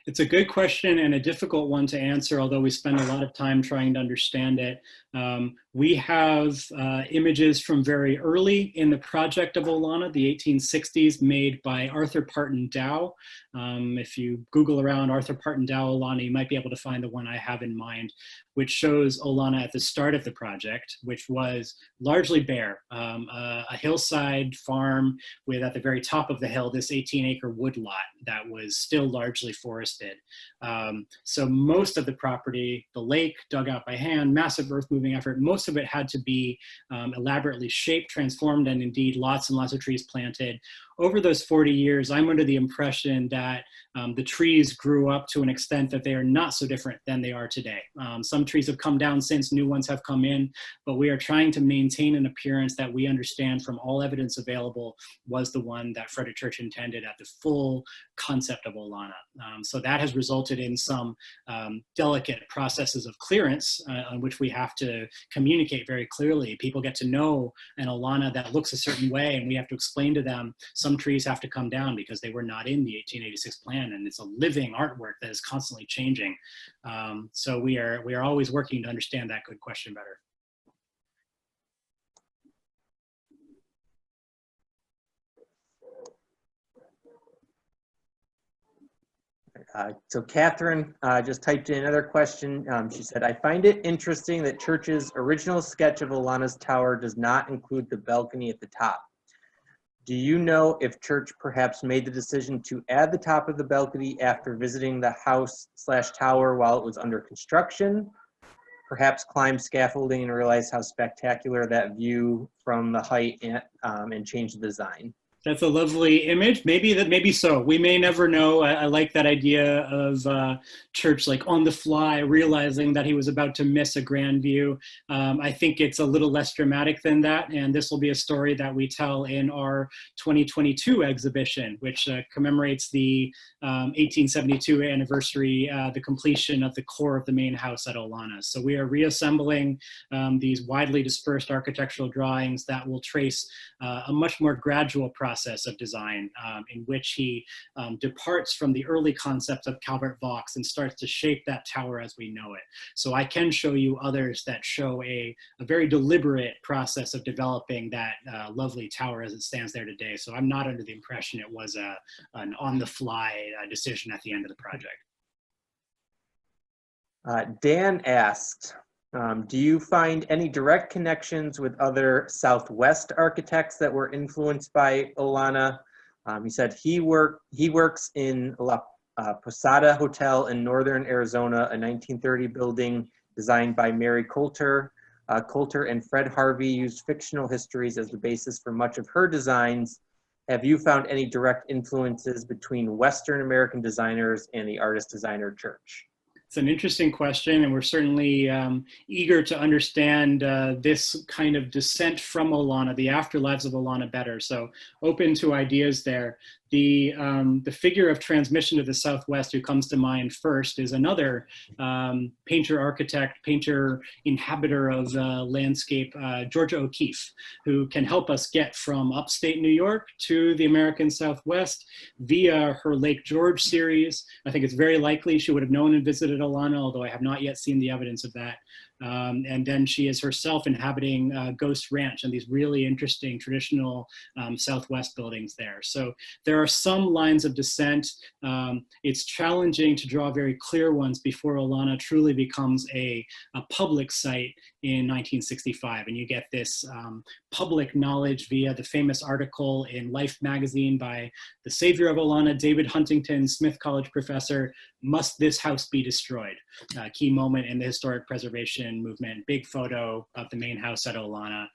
It's a good question and a difficult one to answer, although we spend a lot of time trying to understand it. We have images from very early in the project of Olana, the 1860s, made by Arthur Parton Dow. If you Google around Arthur Parton Dow Olana, you might be able to find the one I have in mind, which shows Olana at the start of the project, which was largely bare, a hillside farm with, at the very top of the hill, this 18-acre woodlot that was still largely forested. So most of the property, the lake dug out by hand, massive earth-moving effort, most of it had to be elaborately shaped, transformed, and indeed lots and lots of trees planted. Over those 40 years, I'm under the impression that the trees grew up to an extent that they are not so different than they are today. Some trees have come down since, new ones have come in, but we are trying to maintain an appearance that we understand from all evidence available was the one that Frederick Church intended at the full concept of Olana. So that has resulted in some delicate processes of clearance on which we have to communicate very clearly. People get to know an Olana that looks a certain way, and we have to explain to them some trees have to come down because they were not in the 1886 plan, and it's a living artwork that is constantly changing. So we are always working to understand that good question better. So Catherine just typed in another question. She said, I find it interesting that Church's original sketch of Olana's tower does not include the balcony at the top. Do you know if Church perhaps made the decision to add the top of the balcony after visiting the house/tower while it was under construction? Perhaps climbed scaffolding and realized how spectacular that view from the height and changed the design? That's a lovely image. Maybe so. We may never know. I like that idea of Church like on the fly, realizing that he was about to miss a grand view. I think it's a little less dramatic than that. And this will be a story that we tell in our 2022 exhibition, which commemorates the 1872 anniversary, the completion of the core of the main house at Olana. So we are reassembling these widely dispersed architectural drawings that will trace a much more gradual process of design in which he departs from the early concepts of Calvert Vaux and starts to shape that tower as we know it. So I can show you others that show a very deliberate process of developing that lovely tower as it stands there today. So I'm not under the impression it was an on-the-fly decision at the end of the project. Dan asked, do you find any direct connections with other Southwest architects that were influenced by Olana? He said he works in La Posada Hotel in northern Arizona, a 1930 building designed by Mary Coulter. Coulter and Fred Harvey used fictional histories as the basis for much of her designs. Have you found any direct influences between Western American designers and the artist-designer Church? It's an interesting question, and we're certainly eager to understand this kind of descent from Olana, the afterlives of Olana better. So open to ideas there. The figure of transmission to the Southwest who comes to mind first is another painter, architect, painter, inhabitor of landscape, Georgia O'Keeffe, who can help us get from upstate New York to the American Southwest via her Lake George series. I think it's very likely she would have known and visited Olana, although I have not yet seen the evidence of that. And then she is herself inhabiting Ghost Ranch and these really interesting traditional Southwest buildings there. So there are some lines of descent. It's challenging to draw very clear ones before Olana truly becomes a public site in 1965. And you get this public knowledge via the famous article in Life magazine by the savior of Olana, David Huntington, Smith College professor, "Must this house be destroyed?" A key moment in the historic preservation movement, big photo of the main house at Olana.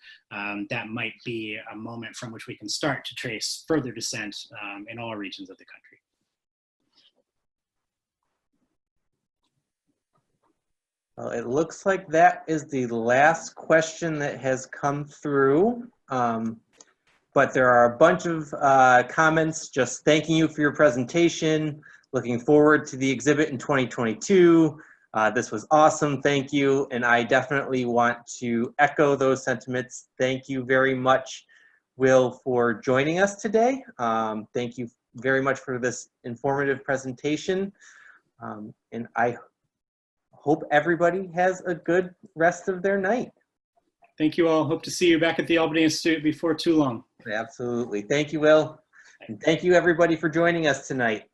That might be a moment from which we can start to trace further descent in all regions of the country. Well, it looks like that is the last question that has come through. But there are a bunch of comments just thanking you for your presentation, looking forward to the exhibit in 2022. This was awesome, thank you. And I definitely want to echo those sentiments. Thank you very much, Will, for joining us today. Thank you very much for this informative presentation. And I hope everybody has a good rest of their night. Thank you all. Hope to see you back at the Albany Institute before too long. Absolutely. Thank you, Will. And thank you, everybody, for joining us tonight.